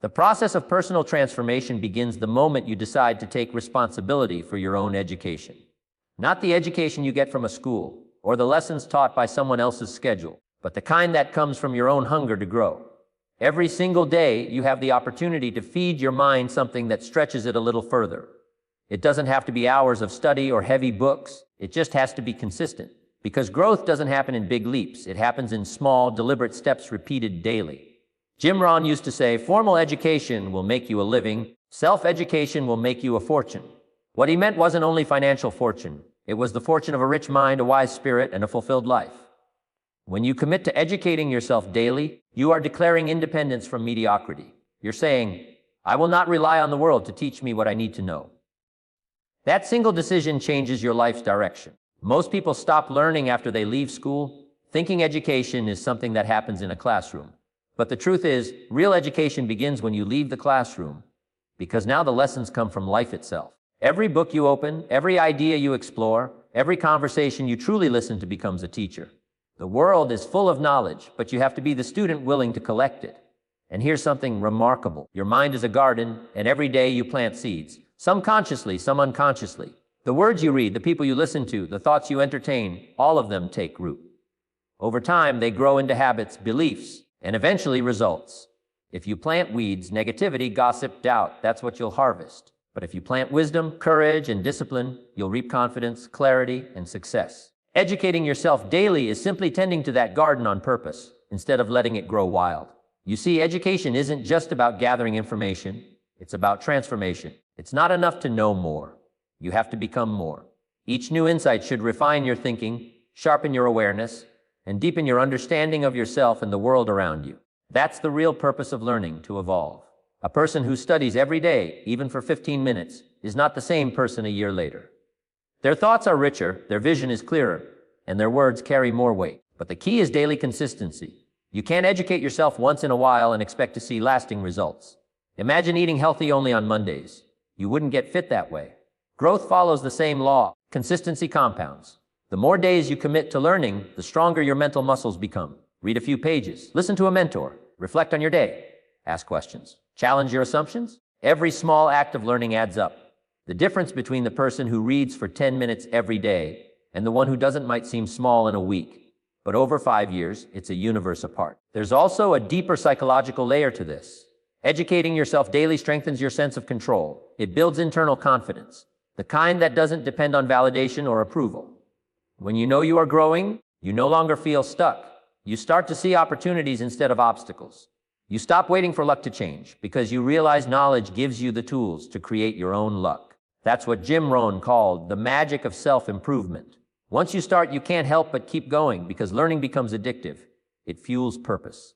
The process of personal transformation begins the moment you decide to take responsibility for your own education. Not the education you get from a school, or the lessons taught by someone else's schedule, but the kind that comes from your own hunger to grow. Every single day, you have the opportunity to feed your mind something that stretches it a little further. It doesn't have to be hours of study or heavy books. It just has to be consistent. Because growth doesn't happen in big leaps. It happens in small, deliberate steps repeated daily. Jim Rohn used to say, formal education will make you a living. Self-education will make you a fortune. What he meant wasn't only financial fortune. It was the fortune of a rich mind, a wise spirit, and a fulfilled life. When you commit to educating yourself daily, you are declaring independence from mediocrity. You're saying, I will not rely on the world to teach me what I need to know. That single decision changes your life's direction. Most people stop learning after they leave school, thinking education is something that happens in a classroom. But the truth is, real education begins when you leave the classroom, because now the lessons come from life itself. Every book you open, every idea you explore, every conversation you truly listen to becomes a teacher. The world is full of knowledge, but you have to be the student willing to collect it. And here's something remarkable. Your mind is a garden, and every day you plant seeds. Some consciously, some unconsciously. The words you read, the people you listen to, the thoughts you entertain, all of them take root. Over time, they grow into habits, beliefs, and eventually results. If you plant weeds, negativity, gossip, doubt, that's what you'll harvest. But if you plant wisdom, courage, and discipline, you'll reap confidence, clarity, and success. Educating yourself daily is simply tending to that garden on purpose, instead of letting it grow wild. You see, education isn't just about gathering information, it's about transformation. It's not enough to know more. You have to become more. Each new insight should refine your thinking, sharpen your awareness, and deepen your understanding of yourself and the world around you. That's the real purpose of learning, to evolve. A person who studies every day, even for 15 minutes, is not the same person a year later. Their thoughts are richer, their vision is clearer, and their words carry more weight. But the key is daily consistency. You can't educate yourself once in a while and expect to see lasting results. Imagine eating healthy only on Mondays. You wouldn't get fit that way. Growth follows the same law. Consistency compounds. The more days you commit to learning, the stronger your mental muscles become. Read a few pages, listen to a mentor, reflect on your day, ask questions, challenge your assumptions. Every small act of learning adds up. The difference between the person who reads for 10 minutes every day and the one who doesn't might seem small in a week, but over 5 years, it's a universe apart. There's also a deeper psychological layer to this. Educating yourself daily strengthens your sense of control. It builds internal confidence, the kind that doesn't depend on validation or approval. When you know you are growing, you no longer feel stuck. You start to see opportunities instead of obstacles. You stop waiting for luck to change because you realize knowledge gives you the tools to create your own luck. That's what Jim Rohn called the magic of self-improvement. Once you start, you can't help but keep going because learning becomes addictive. It fuels purpose.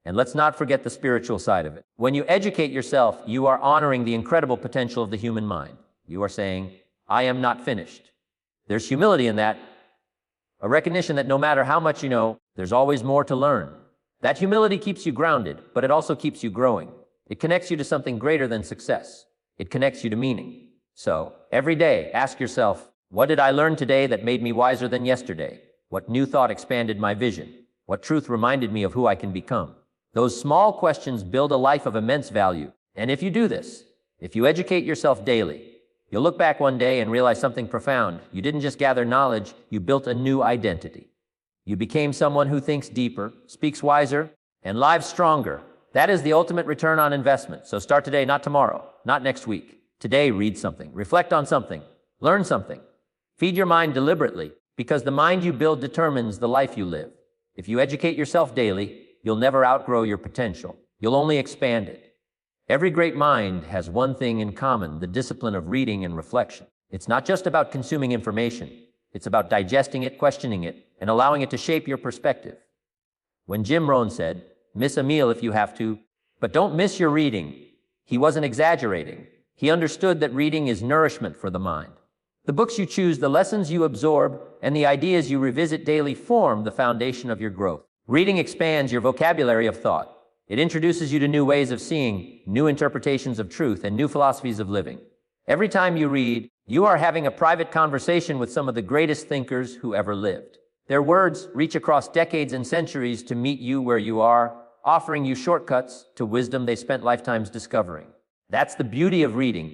And let's not forget the spiritual side of it. When you educate yourself, you are honoring the incredible potential of the human mind. You are saying, I am not finished. There's humility in that, a recognition that no matter how much you know, there's always more to learn. That humility keeps you grounded, but it also keeps you growing. It connects you to something greater than success. It connects you to meaning. So, every day, ask yourself, what did I learn today that made me wiser than yesterday? What new thought expanded my vision? What truth reminded me of who I can become? Those small questions build a life of immense value. And if you do this, if you educate yourself daily, you'll look back one day and realize something profound. You didn't just gather knowledge, you built a new identity. You became someone who thinks deeper, speaks wiser, and lives stronger. That is the ultimate return on investment. So start today, not tomorrow, not next week. Today, read something, reflect on something, learn something. Feed your mind deliberately, because the mind you build determines the life you live. If you educate yourself daily, you'll never outgrow your potential. You'll only expand it. Every great mind has one thing in common, the discipline of reading and reflection. It's not just about consuming information. It's about digesting it, questioning it, and allowing it to shape your perspective. When Jim Rohn said, miss a meal if you have to, but don't miss your reading, he wasn't exaggerating. He understood that reading is nourishment for the mind. The books you choose, the lessons you absorb, and the ideas you revisit daily form the foundation of your growth. Reading expands your vocabulary of thought. It introduces you to new ways of seeing, new interpretations of truth, and new philosophies of living. Every time you read, you are having a private conversation with some of the greatest thinkers who ever lived. Their words reach across decades and centuries to meet you where you are, offering you shortcuts to wisdom they spent lifetimes discovering. That's the beauty of reading.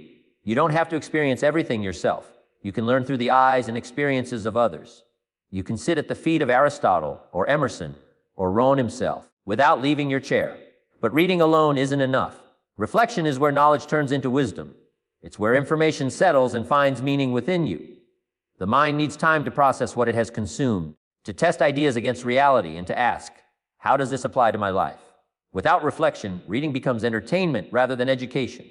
You don't have to experience everything yourself. You can learn through the eyes and experiences of others. You can sit at the feet of Aristotle or Emerson or Rohn himself without leaving your chair. But reading alone isn't enough. Reflection is where knowledge turns into wisdom. It's where information settles and finds meaning within you. The mind needs time to process what it has consumed, to test ideas against reality, and to ask, how does this apply to my life? Without reflection, reading becomes entertainment rather than education.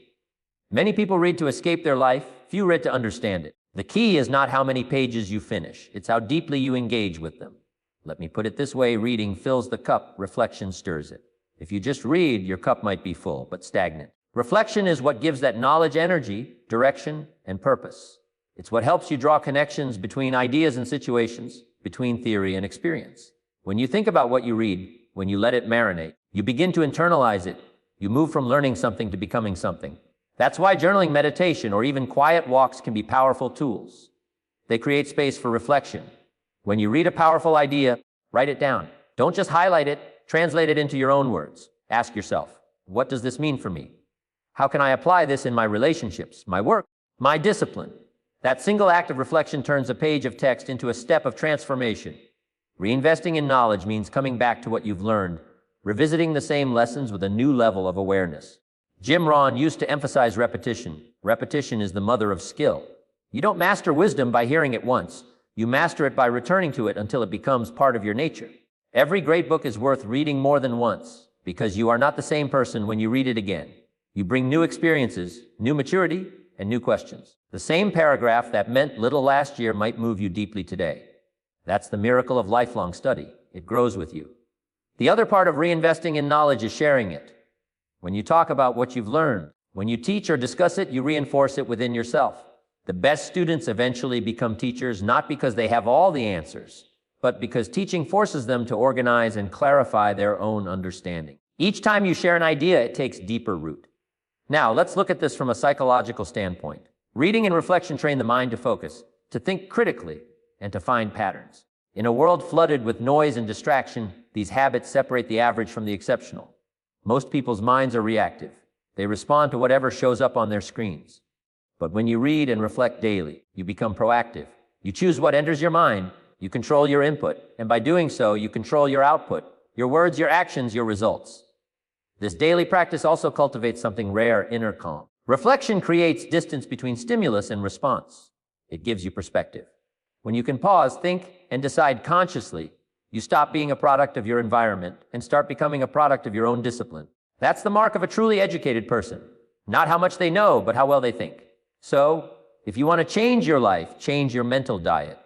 Many people read to escape their life, few read to understand it. The key is not how many pages you finish, it's how deeply you engage with them. Let me put it this way, reading fills the cup, reflection stirs it. If you just read, your cup might be full, but stagnant. Reflection is what gives that knowledge energy, direction, and purpose. It's what helps you draw connections between ideas and situations, between theory and experience. When you think about what you read, when you let it marinate, you begin to internalize it. You move from learning something to becoming something. That's why journaling, meditation, or even quiet walks can be powerful tools. They create space for reflection. When you read a powerful idea, write it down. Don't just highlight it, translate it into your own words. Ask yourself, what does this mean for me? How can I apply this in my relationships, my work, my discipline? That single act of reflection turns a page of text into a step of transformation. Reinvesting in knowledge means coming back to what you've learned, revisiting the same lessons with a new level of awareness. Jim Rohn used to emphasize repetition. Repetition is the mother of skill. You don't master wisdom by hearing it once. You master it by returning to it until it becomes part of your nature. Every great book is worth reading more than once, because you are not the same person when you read it again. You bring new experiences, new maturity, and new questions. The same paragraph that meant little last year might move you deeply today. That's the miracle of lifelong study. It grows with you. The other part of reinvesting in knowledge is sharing it. When you talk about what you've learned, when you teach or discuss it, you reinforce it within yourself. The best students eventually become teachers not because they have all the answers, but because teaching forces them to organize and clarify their own understanding. Each time you share an idea, it takes deeper root. Now, let's look at this from a psychological standpoint. Reading and reflection train the mind to focus, to think critically, and to find patterns. In a world flooded with noise and distraction, these habits separate the average from the exceptional. Most people's minds are reactive. They respond to whatever shows up on their screens. But when you read and reflect daily, you become proactive. You choose what enters your mind, you control your input, and by doing so, you control your output, your words, your actions, your results. This daily practice also cultivates something rare, inner calm. Reflection creates distance between stimulus and response. It gives you perspective. When you can pause, think, and decide consciously, you stop being a product of your environment and start becoming a product of your own discipline. That's the mark of a truly educated person. Not how much they know, but how well they think. So, if you want to change your life, change your mental diet.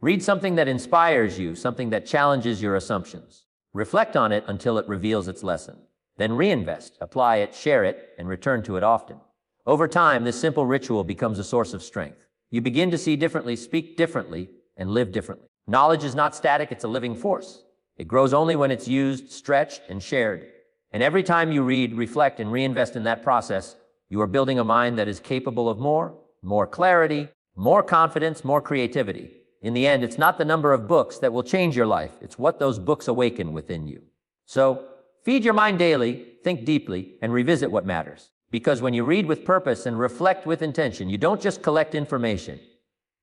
Read something that inspires you, something that challenges your assumptions. Reflect on it until it reveals its lesson. Then reinvest, apply it, share it, and return to it often. Over time, this simple ritual becomes a source of strength. You begin to see differently, speak differently, and live differently. Knowledge is not static, it's a living force. It grows only when it's used, stretched, and shared. And every time you read, reflect, and reinvest in that process, you are building a mind that is capable of more clarity, more confidence, more creativity. In the end, it's not the number of books that will change your life, it's what those books awaken within you. So, feed your mind daily, think deeply, and revisit what matters. Because when you read with purpose and reflect with intention, you don't just collect information,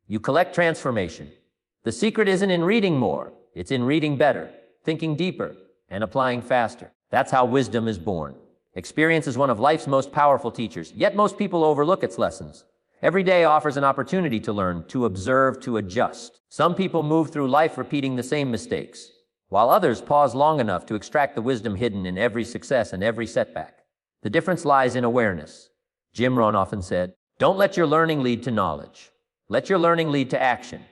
you collect transformation. The secret isn't in reading more, it's in reading better, thinking deeper, and applying faster. That's how wisdom is born. Experience is one of life's most powerful teachers, yet most people overlook its lessons. Every day offers an opportunity to learn, to observe, to adjust. Some people move through life repeating the same mistakes, while others pause long enough to extract the wisdom hidden in every success and every setback. The difference lies in awareness. Jim Rohn often said, "Don't let your learning lead to knowledge. Let your learning lead to action."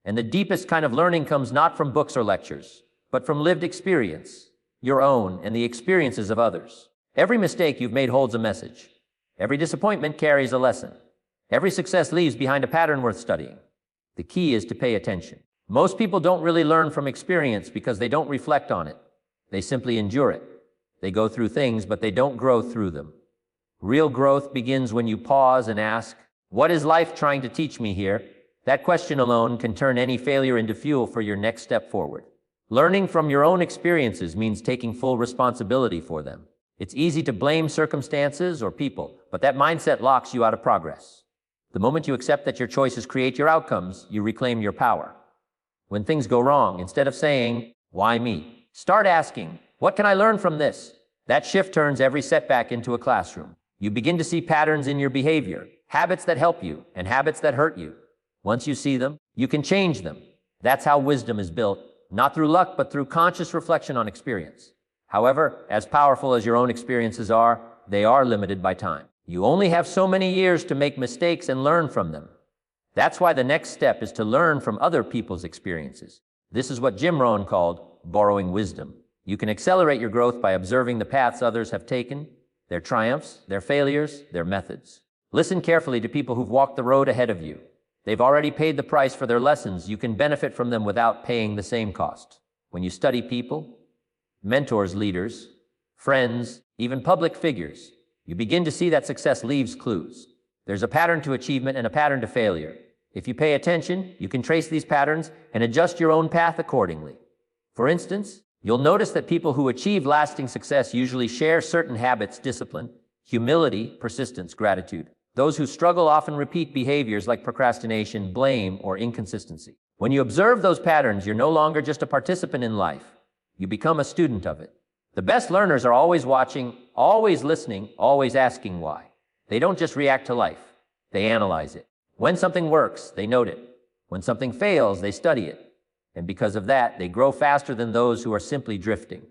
And the deepest kind of learning comes not from books or lectures, but from lived experience, your own and the experiences of others. Every mistake you've made holds a message. Every disappointment carries a lesson. Every success leaves behind a pattern worth studying. The key is to pay attention. Most people don't really learn from experience because they don't reflect on it. They simply endure it. They go through things, but they don't grow through them. Real growth begins when you pause and ask, what is life trying to teach me here? That question alone can turn any failure into fuel for your next step forward. Learning from your own experiences means taking full responsibility for them. It's easy to blame circumstances or people, but that mindset locks you out of progress. The moment you accept that your choices create your outcomes, you reclaim your power. When things go wrong, instead of saying, "Why me?" start asking, "What can I learn from this?" That shift turns every setback into a classroom. You begin to see patterns in your behavior, habits that help you and habits that hurt you. Once you see them, you can change them. That's how wisdom is built, not through luck, but through conscious reflection on experience. However, as powerful as your own experiences are, they are limited by time. You only have so many years to make mistakes and learn from them. That's why the next step is to learn from other people's experiences. This is what Jim Rohn called borrowing wisdom. You can accelerate your growth by observing the paths others have taken, their triumphs, their failures, their methods. Listen carefully to people who've walked the road ahead of you. They've already paid the price for their lessons. You can benefit from them without paying the same cost. When you study people, mentors, leaders, friends, even public figures, you begin to see that success leaves clues. There's a pattern to achievement and a pattern to failure. If you pay attention, you can trace these patterns and adjust your own path accordingly. For instance, you'll notice that people who achieve lasting success usually share certain habits: discipline, humility, persistence, gratitude. Those who struggle often repeat behaviors like procrastination, blame, or inconsistency. When you observe those patterns, you're no longer just a participant in life. You become a student of it. The best learners are always watching, always listening, always asking why. They don't just react to life, they analyze it. When something works, they note it. When something fails, they study it. And because of that, they grow faster than those who are simply drifting.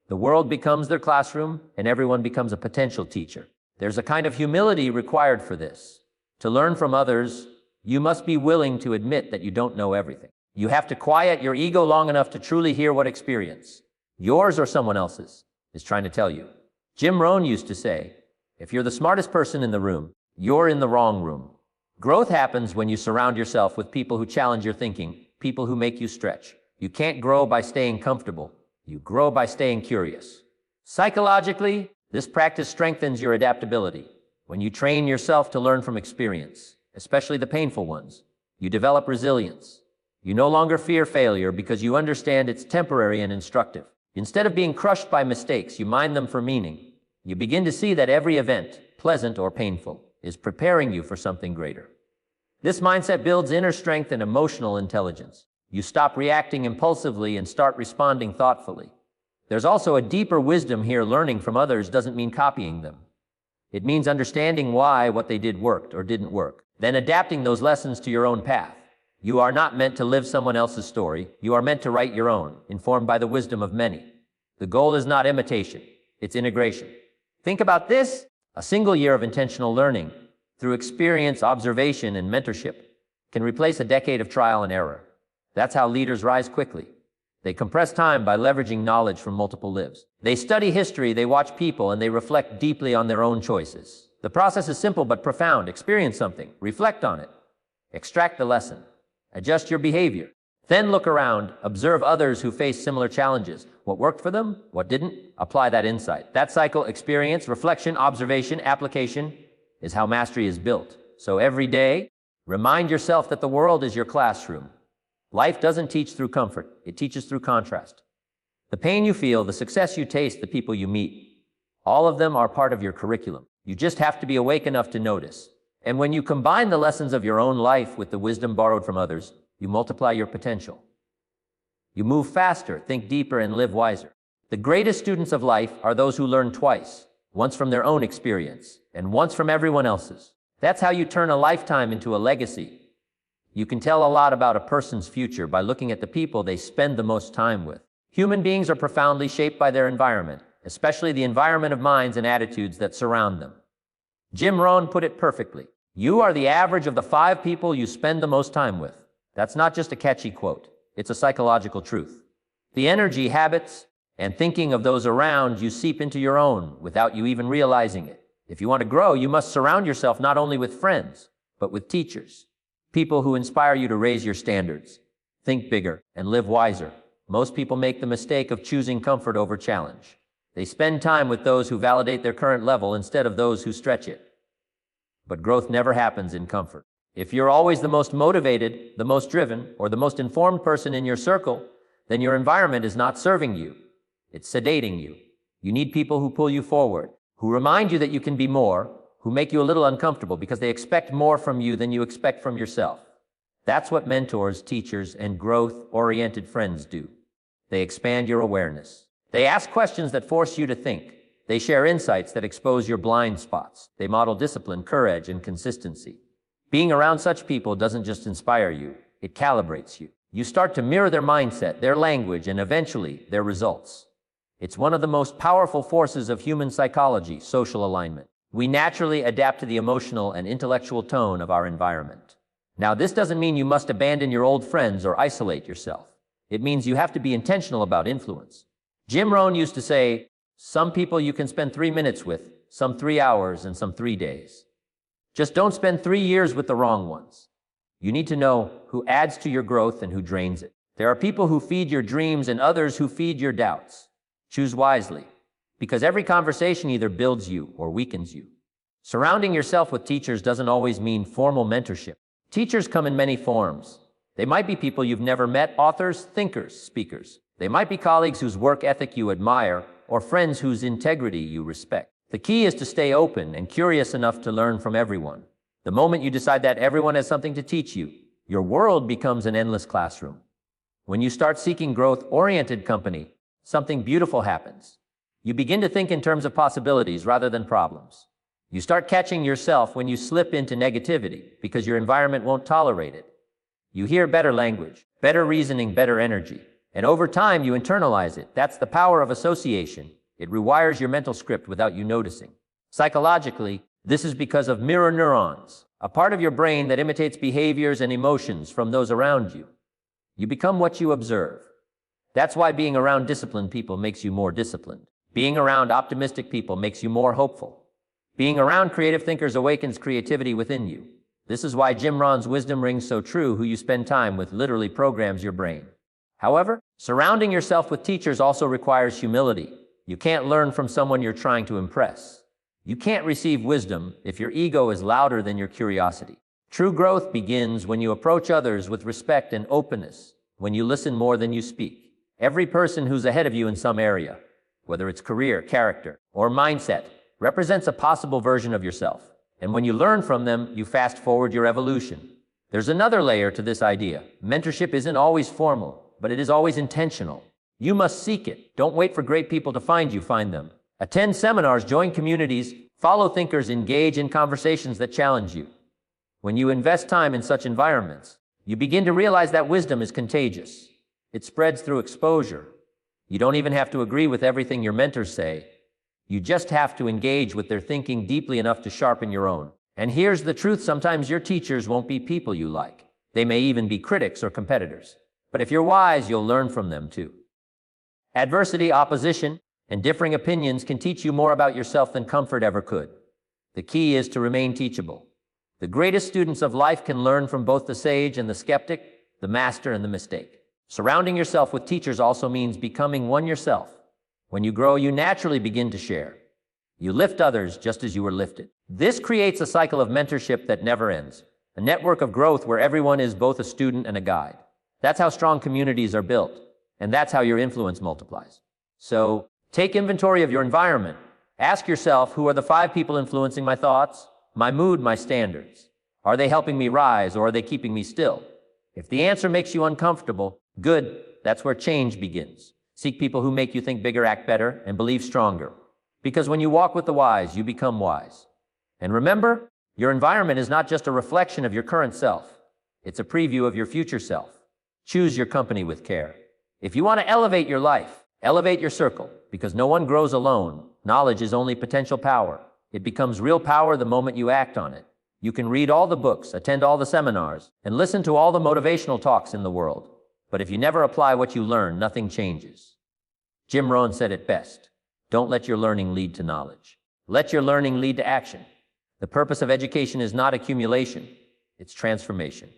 The world becomes their classroom, and everyone becomes a potential teacher. There's a kind of humility required for this. To learn from others, you must be willing to admit that you don't know everything. You have to quiet your ego long enough to truly hear what experience, yours or someone else's, is trying to tell you. Jim Rohn used to say, "If you're the smartest person in the room, you're in the wrong room." Growth happens when you surround yourself with people who challenge your thinking, people who make you stretch. You can't grow by staying comfortable. You grow by staying curious. Psychologically, this practice strengthens your adaptability. When you train yourself to learn from experience, especially the painful ones, you develop resilience. You no longer fear failure because you understand it's temporary and instructive. Instead of being crushed by mistakes, you mine them for meaning. You begin to see that every event, pleasant or painful, is preparing you for something greater. This mindset builds inner strength and emotional intelligence. You stop reacting impulsively and start responding thoughtfully. There's also a deeper wisdom here. Learning from others doesn't mean copying them. It means understanding why what they did worked or didn't work, then adapting those lessons to your own path. You are not meant to live someone else's story. You are meant to write your own, informed by the wisdom of many. The goal is not imitation, it's integration. Think about this: a single year of intentional learning, through experience, observation, and mentorship, can replace a decade of trial and error. That's how leaders rise quickly. They compress time by leveraging knowledge from multiple lives. They study history, they watch people, and they reflect deeply on their own choices. The process is simple but profound. Experience something, reflect on it, extract the lesson, adjust your behavior. Then look around, observe others who face similar challenges. What worked for them, what didn't? Apply that insight. That cycle, experience, reflection, observation, application, is how mastery is built. So every day, remind yourself that the world is your classroom. Life doesn't teach through comfort, it teaches through contrast. The pain you feel, the success you taste, the people you meet, all of them are part of your curriculum. You just have to be awake enough to notice. And when you combine the lessons of your own life with the wisdom borrowed from others, you multiply your potential. You move faster, think deeper, and live wiser. The greatest students of life are those who learn twice, once from their own experience, and once from everyone else's. That's how you turn a lifetime into a legacy. You can tell a lot about a person's future by looking at the people they spend the most time with. Human beings are profoundly shaped by their environment, especially the environment of minds and attitudes that surround them. Jim Rohn put it perfectly. You are the average of the 5 people you spend the most time with. That's not just a catchy quote. It's a psychological truth. The energy, habits, and thinking of those around you seep into your own without you even realizing it. If you want to grow, you must surround yourself not only with friends, but with teachers. People who inspire you to raise your standards, think bigger, and live wiser. Most people make the mistake of choosing comfort over challenge. They spend time with those who validate their current level instead of those who stretch it. But growth never happens in comfort. If you're always the most motivated, the most driven, or the most informed person in your circle, then your environment is not serving you. It's sedating you. You need people who pull you forward, who remind you that you can be more, who make you a little uncomfortable because they expect more from you than you expect from yourself. That's what mentors, teachers, and growth-oriented friends do. They expand your awareness. They ask questions that force you to think. They share insights that expose your blind spots. They model discipline, courage, and consistency. Being around such people doesn't just inspire you, it calibrates you. You start to mirror their mindset, their language, and eventually, their results. It's one of the most powerful forces of human psychology, social alignment. We naturally adapt to the emotional and intellectual tone of our environment. Now, this doesn't mean you must abandon your old friends or isolate yourself. It means you have to be intentional about influence. Jim Rohn used to say, some people you can spend 3 minutes with, some 3 hours, and some 3 days. Just don't spend 3 years with the wrong ones. You need to know who adds to your growth and who drains it. There are people who feed your dreams and others who feed your doubts. Choose wisely, because every conversation either builds you or weakens you. Surrounding yourself with teachers doesn't always mean formal mentorship. Teachers come in many forms. They might be people you've never met, authors, thinkers, speakers. They might be colleagues whose work ethic you admire, or friends whose integrity you respect. The key is to stay open and curious enough to learn from everyone. The moment you decide that everyone has something to teach you, your world becomes an endless classroom. When you start seeking growth-oriented company, something beautiful happens. You begin to think in terms of possibilities rather than problems. You start catching yourself when you slip into negativity because your environment won't tolerate it. You hear better language, better reasoning, better energy. And over time, you internalize it. That's the power of association. It rewires your mental script without you noticing. Psychologically, this is because of mirror neurons, a part of your brain that imitates behaviors and emotions from those around you. You become what you observe. That's why being around disciplined people makes you more disciplined. Being around optimistic people makes you more hopeful. Being around creative thinkers awakens creativity within you. This is why Jim Rohn's wisdom rings so true. Who you spend time with literally programs your brain. However, surrounding yourself with teachers also requires humility. You can't learn from someone you're trying to impress. You can't receive wisdom if your ego is louder than your curiosity. True growth begins when you approach others with respect and openness, when you listen more than you speak. Every person who's ahead of you in some area, whether it's career, character, or mindset, represents a possible version of yourself. And when you learn from them, you fast forward your evolution. There's another layer to this idea. Mentorship isn't always formal, but it is always intentional. You must seek it. Don't wait for great people to find you, find them. Attend seminars, join communities, follow thinkers, engage in conversations that challenge you. When you invest time in such environments, you begin to realize that wisdom is contagious. It spreads through exposure. You don't even have to agree with everything your mentors say. You just have to engage with their thinking deeply enough to sharpen your own. And here's the truth, sometimes your teachers won't be people you like. They may even be critics or competitors. But if you're wise, you'll learn from them too. Adversity, opposition, and differing opinions can teach you more about yourself than comfort ever could. The key is to remain teachable. The greatest students of life can learn from both the sage and the skeptic, the master and the mistake. Surrounding yourself with teachers also means becoming one yourself. When you grow, you naturally begin to share. You lift others just as you were lifted. This creates a cycle of mentorship that never ends, a network of growth where everyone is both a student and a guide. That's how strong communities are built, and that's how your influence multiplies. So, take inventory of your environment. Ask yourself, who are the 5 people influencing my thoughts, my mood, my standards? Are they helping me rise, or are they keeping me still? If the answer makes you uncomfortable, good, that's where change begins. Seek people who make you think bigger, act better, and believe stronger. Because when you walk with the wise, you become wise. And remember, your environment is not just a reflection of your current self. It's a preview of your future self. Choose your company with care. If you want to elevate your life, elevate your circle, because no one grows alone. Knowledge is only potential power. It becomes real power the moment you act on it. You can read all the books, attend all the seminars, and listen to all the motivational talks in the world. But if you never apply what you learn, nothing changes. Jim Rohn said it best. Don't let your learning lead to knowledge. Let your learning lead to action. The purpose of education is not accumulation, it's transformation.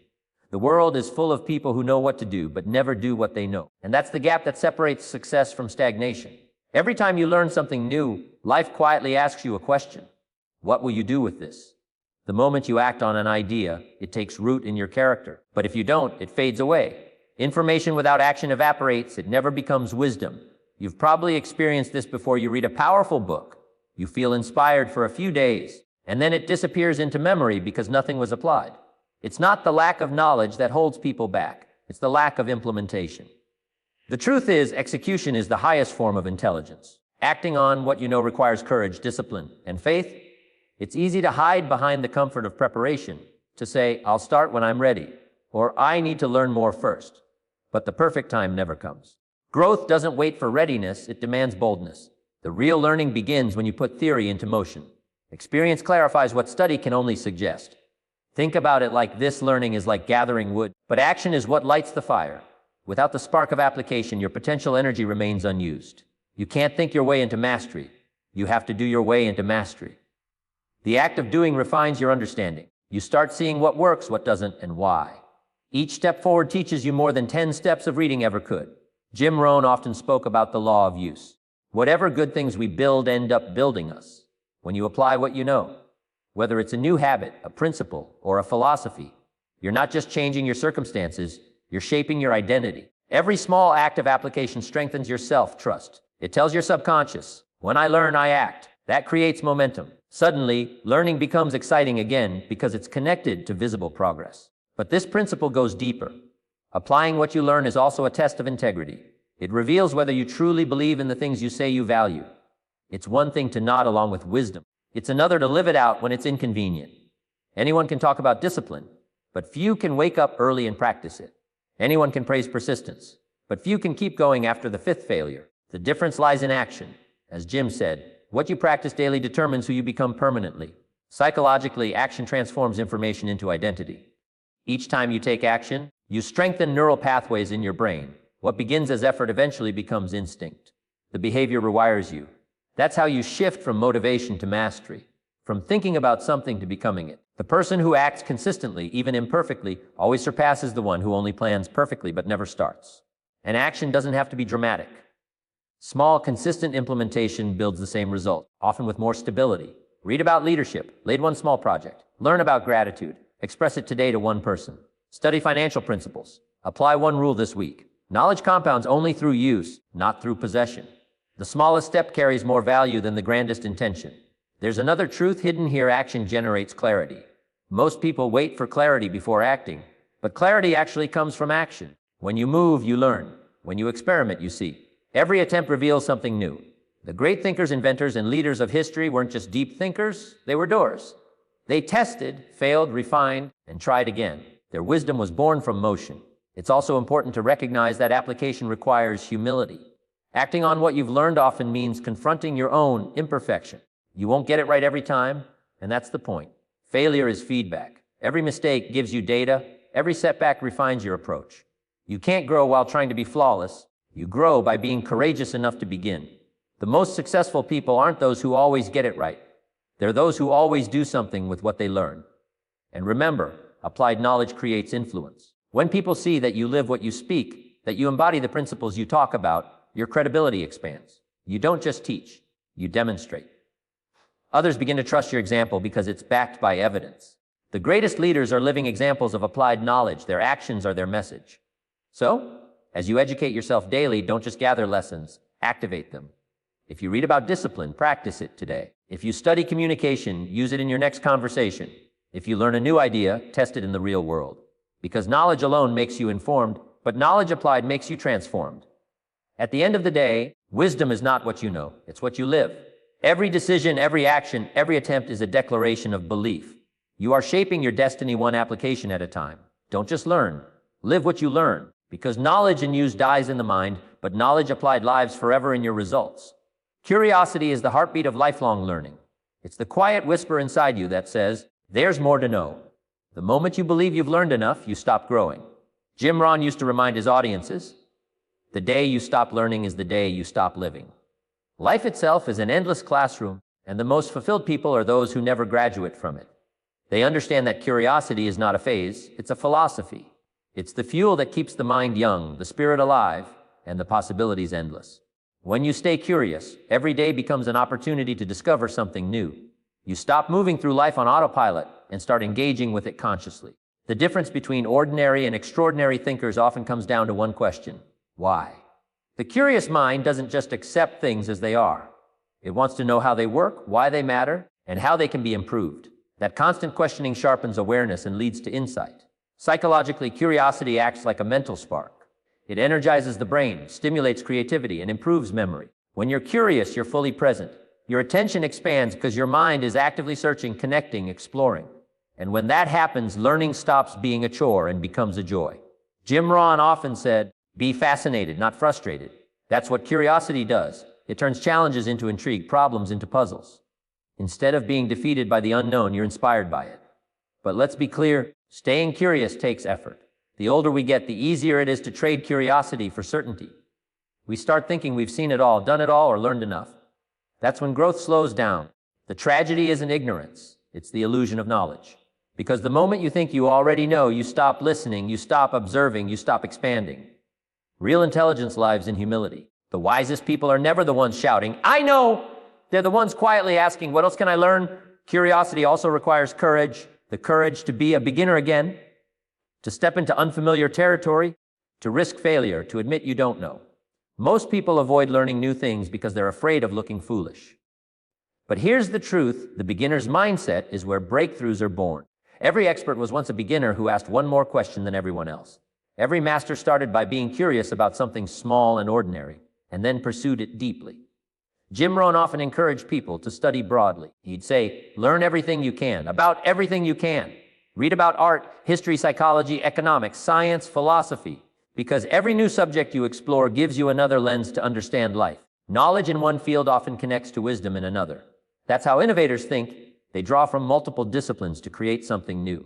The world is full of people who know what to do, but never do what they know. And that's the gap that separates success from stagnation. Every time you learn something new, life quietly asks you a question. What will you do with this? The moment you act on an idea, it takes root in your character. But if you don't, it fades away. Information without action evaporates, it never becomes wisdom. You've probably experienced this before. You read a powerful book, you feel inspired for a few days, and then it disappears into memory because nothing was applied. It's not the lack of knowledge that holds people back, it's the lack of implementation. The truth is, execution is the highest form of intelligence. Acting on what you know requires courage, discipline, and faith. It's easy to hide behind the comfort of preparation, to say, I'll start when I'm ready, or I need to learn more first. But the perfect time never comes. Growth doesn't wait for readiness, it demands boldness. The real learning begins when you put theory into motion. Experience clarifies what study can only suggest. Think about it like this: learning is like gathering wood, but action is what lights the fire. Without the spark of application, your potential energy remains unused. You can't think your way into mastery. You have to do your way into mastery. The act of doing refines your understanding. You start seeing what works, what doesn't, and why. Each step forward teaches you more than 10 steps of reading ever could. Jim Rohn often spoke about the law of use. Whatever good things we build end up building us. When you apply what you know, whether it's a new habit, a principle, or a philosophy, you're not just changing your circumstances, you're shaping your identity. Every small act of application strengthens your self-trust. It tells your subconscious, when I learn, I act. That creates momentum. Suddenly, learning becomes exciting again because it's connected to visible progress. But this principle goes deeper. Applying what you learn is also a test of integrity. It reveals whether you truly believe in the things you say you value. It's one thing to nod along with wisdom. It's another to live it out when it's inconvenient. Anyone can talk about discipline, but few can wake up early and practice it. Anyone can praise persistence, but few can keep going after the fifth failure. The difference lies in action. As Jim said, what you practice daily determines who you become permanently. Psychologically, action transforms information into identity. Each time you take action, you strengthen neural pathways in your brain. What begins as effort eventually becomes instinct. The behavior rewires you. That's how you shift from motivation to mastery, from thinking about something to becoming it. The person who acts consistently, even imperfectly, always surpasses the one who only plans perfectly but never starts. And action doesn't have to be dramatic. Small, consistent implementation builds the same result, often with more stability. Read about leadership, lead one small project. Learn about gratitude, express it today to one person. Study financial principles, apply one rule this week. Knowledge compounds only through use, not through possession. The smallest step carries more value than the grandest intention. There's another truth hidden here: action generates clarity. Most people wait for clarity before acting, but clarity actually comes from action. When you move, you learn. When you experiment, you see. Every attempt reveals something new. The great thinkers, inventors, and leaders of history weren't just deep thinkers, they were doers. They tested, failed, refined, and tried again. Their wisdom was born from motion. It's also important to recognize that application requires humility. Acting on what you've learned often means confronting your own imperfection. You won't get it right every time, and that's the point. Failure is feedback. Every mistake gives you data. Every setback refines your approach. You can't grow while trying to be flawless. You grow by being courageous enough to begin. The most successful people aren't those who always get it right. They're those who always do something with what they learn. And remember, applied knowledge creates influence. When people see that you live what you speak, that you embody the principles you talk about, your credibility expands. You don't just teach, you demonstrate. Others begin to trust your example because it's backed by evidence. The greatest leaders are living examples of applied knowledge. Their actions are their message. So, as you educate yourself daily, don't just gather lessons, activate them. If you read about discipline, practice it today. If you study communication, use it in your next conversation. If you learn a new idea, test it in the real world. Because knowledge alone makes you informed, but knowledge applied makes you transformed. At the end of the day, wisdom is not what you know, it's what you live. Every decision, every action, every attempt is a declaration of belief. You are shaping your destiny one application at a time. Don't just learn, live what you learn. Because knowledge in use dies in the mind, but knowledge applied lives forever in your results. Curiosity is the heartbeat of lifelong learning. It's the quiet whisper inside you that says, there's more to know. The moment you believe you've learned enough, you stop growing. Jim Rohn used to remind his audiences, the day you stop learning is the day you stop living. Life itself is an endless classroom, and the most fulfilled people are those who never graduate from it. They understand that curiosity is not a phase, it's a philosophy. It's the fuel that keeps the mind young, the spirit alive, and the possibilities endless. When you stay curious, every day becomes an opportunity to discover something new. You stop moving through life on autopilot and start engaging with it consciously. The difference between ordinary and extraordinary thinkers often comes down to one question: why? The curious mind doesn't just accept things as they are. It wants to know how they work, why they matter, and how they can be improved. That constant questioning sharpens awareness and leads to insight. Psychologically, curiosity acts like a mental spark. It energizes the brain, stimulates creativity, and improves memory. When you're curious, you're fully present. Your attention expands because your mind is actively searching, connecting, exploring. And when that happens, learning stops being a chore and becomes a joy. Jim Rohn often said, "Be fascinated, not frustrated." That's what curiosity does. It turns challenges into intrigue, problems into puzzles. Instead of being defeated by the unknown, you're inspired by it. But let's be clear, staying curious takes effort. The older we get, the easier it is to trade curiosity for certainty. We start thinking we've seen it all, done it all, or learned enough. That's when growth slows down. The tragedy isn't ignorance, it's the illusion of knowledge. Because the moment you think you already know, you stop listening, you stop observing, you stop expanding. Real intelligence lies in humility. The wisest people are never the ones shouting, "I know!" They're the ones quietly asking, "What else can I learn?" Curiosity also requires courage, the courage to be a beginner again, to step into unfamiliar territory, to risk failure, to admit you don't know. Most people avoid learning new things because they're afraid of looking foolish. But here's the truth: the beginner's mindset is where breakthroughs are born. Every expert was once a beginner who asked one more question than everyone else. Every master started by being curious about something small and ordinary, and then pursued it deeply. Jim Rohn often encouraged people to study broadly. He'd say, learn everything you can, about everything you can. Read about art, history, psychology, economics, science, philosophy, because every new subject you explore gives you another lens to understand life. Knowledge in one field often connects to wisdom in another. That's how innovators think. They draw from multiple disciplines to create something new.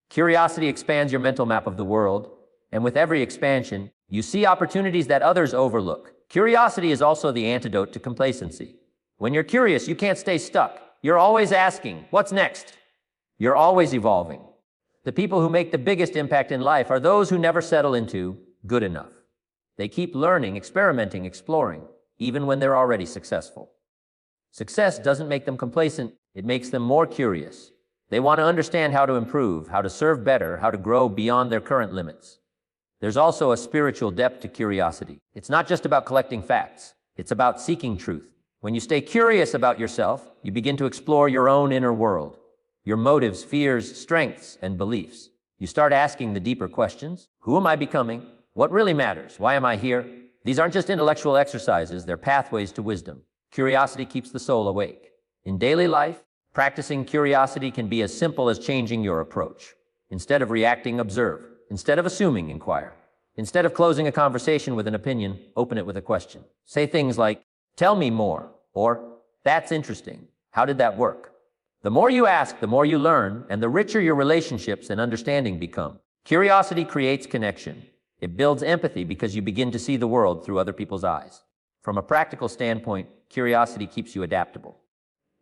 Curiosity expands your mental map of the world, and with every expansion, you see opportunities that others overlook. Curiosity is also the antidote to complacency. When you're curious, you can't stay stuck. You're always asking, what's next? You're always evolving. The people who make the biggest impact in life are those who never settle into good enough. They keep learning, experimenting, exploring, even when they're already successful. Success doesn't make them complacent, it makes them more curious. They want to understand how to improve, how to serve better, how to grow beyond their current limits. There's also a spiritual depth to curiosity. It's not just about collecting facts, it's about seeking truth. When you stay curious about yourself, you begin to explore your own inner world, your motives, fears, strengths, and beliefs. You start asking the deeper questions. Who am I becoming? What really matters? Why am I here? These aren't just intellectual exercises, they're pathways to wisdom. Curiosity keeps the soul awake. In daily life, practicing curiosity can be as simple as changing your approach. Instead of reacting, observe. Instead of assuming, inquire. Instead of closing a conversation with an opinion, open it with a question. Say things like, tell me more, or that's interesting. How did that work? The more you ask, the more you learn, and the richer your relationships and understanding become. Curiosity creates connection. It builds empathy because you begin to see the world through other people's eyes. From a practical standpoint, curiosity keeps you adaptable.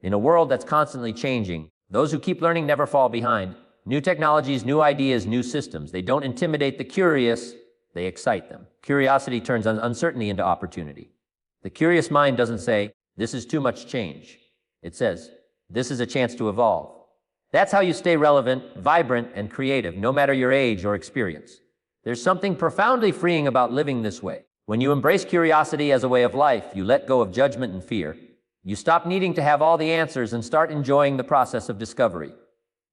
In a world that's constantly changing, those who keep learning never fall behind. New technologies, new ideas, new systems. They don't intimidate the curious, they excite them. Curiosity turns uncertainty into opportunity. The curious mind doesn't say, this is too much change. It says, this is a chance to evolve. That's how you stay relevant, vibrant, and creative, no matter your age or experience. There's something profoundly freeing about living this way. When you embrace curiosity as a way of life, you let go of judgment and fear. You stop needing to have all the answers and start enjoying the process of discovery.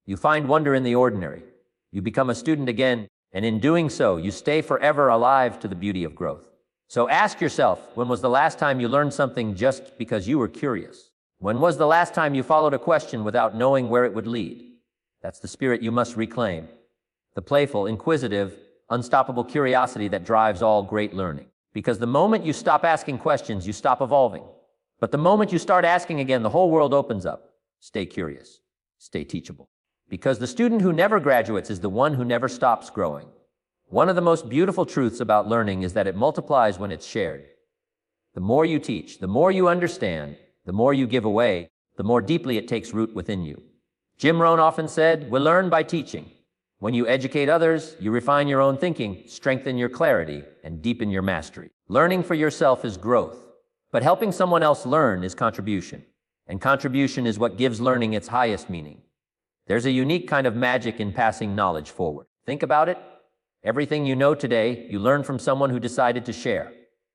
You find wonder in the ordinary. You become a student again, and in doing so, you stay forever alive to the beauty of growth. So ask yourself, when was the last time you learned something just because you were curious? When was the last time you followed a question without knowing where it would lead? That's the spirit you must reclaim. The playful, inquisitive, unstoppable curiosity that drives all great learning. Because the moment you stop asking questions, you stop evolving. But the moment you start asking again, the whole world opens up. Stay curious. Stay teachable. Because the student who never graduates is the one who never stops growing. One of the most beautiful truths about learning is that it multiplies when it's shared. The more you teach, the more you understand, the more you give away, the more deeply it takes root within you. Jim Rohn often said, we learn by teaching. When you educate others, you refine your own thinking, strengthen your clarity, and deepen your mastery. Learning for yourself is growth, but helping someone else learn is contribution. And contribution is what gives learning its highest meaning. There's a unique kind of magic in passing knowledge forward. Think about it. Everything you know today, you learned from someone who decided to share.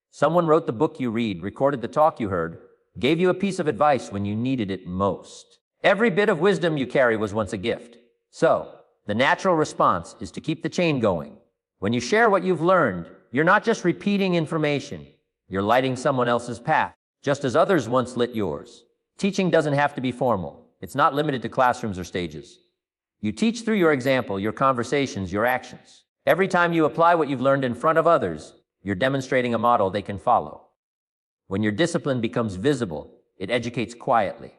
Someone wrote the book you read, recorded the talk you heard, gave you a piece of advice when you needed it most. Every bit of wisdom you carry was once a gift. So, the natural response is to keep the chain going. When you share what you've learned, you're not just repeating information, you're lighting someone else's path, just as others once lit yours. Teaching doesn't have to be formal. It's not limited to classrooms or stages. You teach through your example, your conversations, your actions. Every time you apply what you've learned in front of others, you're demonstrating a model they can follow. When your discipline becomes visible, it educates quietly.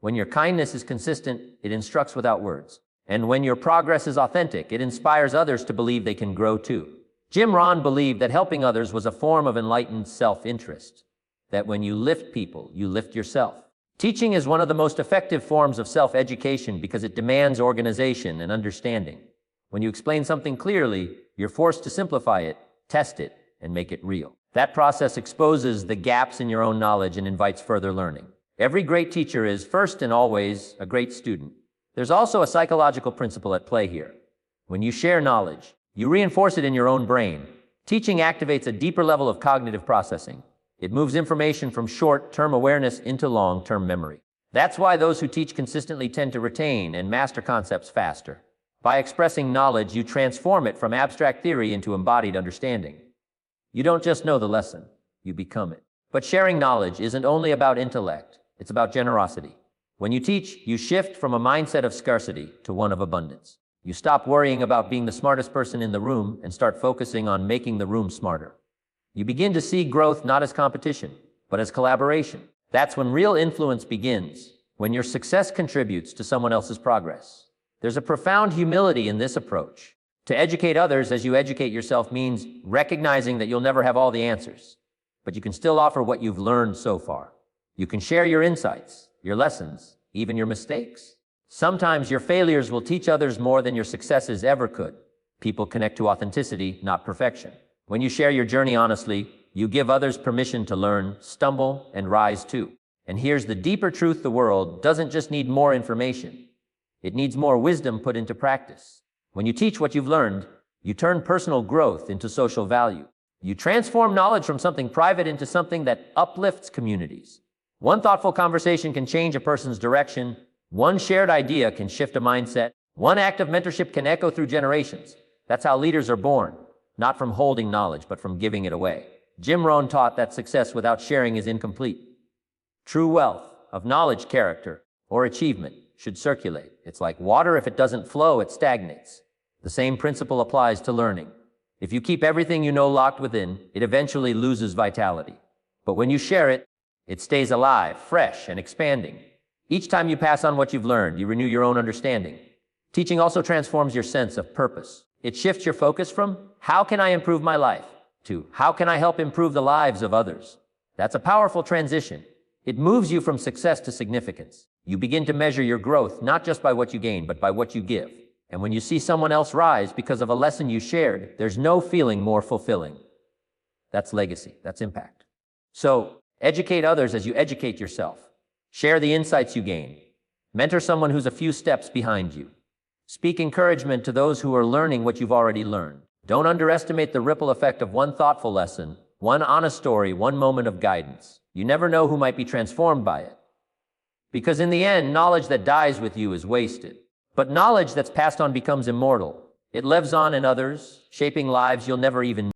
When your kindness is consistent, it instructs without words. And when your progress is authentic, it inspires others to believe they can grow too. Jim Rohn believed that helping others was a form of enlightened self-interest, that when you lift people, you lift yourself. Teaching is one of the most effective forms of self-education because it demands organization and understanding. When you explain something clearly, you're forced to simplify it, test it, and make it real. That process exposes the gaps in your own knowledge and invites further learning. Every great teacher is, first and always, a great student. There's also a psychological principle at play here. When you share knowledge, you reinforce it in your own brain. Teaching activates a deeper level of cognitive processing. It moves information from short-term awareness into long-term memory. That's why those who teach consistently tend to retain and master concepts faster. By expressing knowledge, you transform it from abstract theory into embodied understanding. You don't just know the lesson, you become it. But sharing knowledge isn't only about intellect, it's about generosity. When you teach, you shift from a mindset of scarcity to one of abundance. You stop worrying about being the smartest person in the room and start focusing on making the room smarter. You begin to see growth not as competition, but as collaboration. That's when real influence begins, when your success contributes to someone else's progress. There's a profound humility in this approach. To educate others as you educate yourself means recognizing that you'll never have all the answers, but you can still offer what you've learned so far. You can share your insights, your lessons, even your mistakes. Sometimes your failures will teach others more than your successes ever could. People connect to authenticity, not perfection. When you share your journey honestly, you give others permission to learn, stumble, and rise too. And here's the deeper truth: the world doesn't just need more information. It needs more wisdom put into practice. When you teach what you've learned, you turn personal growth into social value. You transform knowledge from something private into something that uplifts communities. One thoughtful conversation can change a person's direction. One shared idea can shift a mindset. One act of mentorship can echo through generations. That's how leaders are born, not from holding knowledge, but from giving it away. Jim Rohn taught that success without sharing is incomplete. True wealth of knowledge, character, or achievement should circulate. It's like water. If it doesn't flow, it stagnates. The same principle applies to learning. If you keep everything you know locked within, it eventually loses vitality. But when you share it, it stays alive, fresh, and expanding. Each time you pass on what you've learned, you renew your own understanding. Teaching also transforms your sense of purpose. It shifts your focus from, how can I improve my life, to, how can I help improve the lives of others? That's a powerful transition. It moves you from success to significance. You begin to measure your growth not just by what you gain, but by what you give. And when you see someone else rise because of a lesson you shared, there's no feeling more fulfilling. That's legacy. That's impact. So, educate others as you educate yourself. Share the insights you gain. Mentor someone who's a few steps behind you. Speak encouragement to those who are learning what you've already learned. Don't underestimate the ripple effect of one thoughtful lesson, one honest story, one moment of guidance. You never know who might be transformed by it. Because in the end, knowledge that dies with you is wasted. But knowledge that's passed on becomes immortal. It lives on in others, shaping lives you'll never even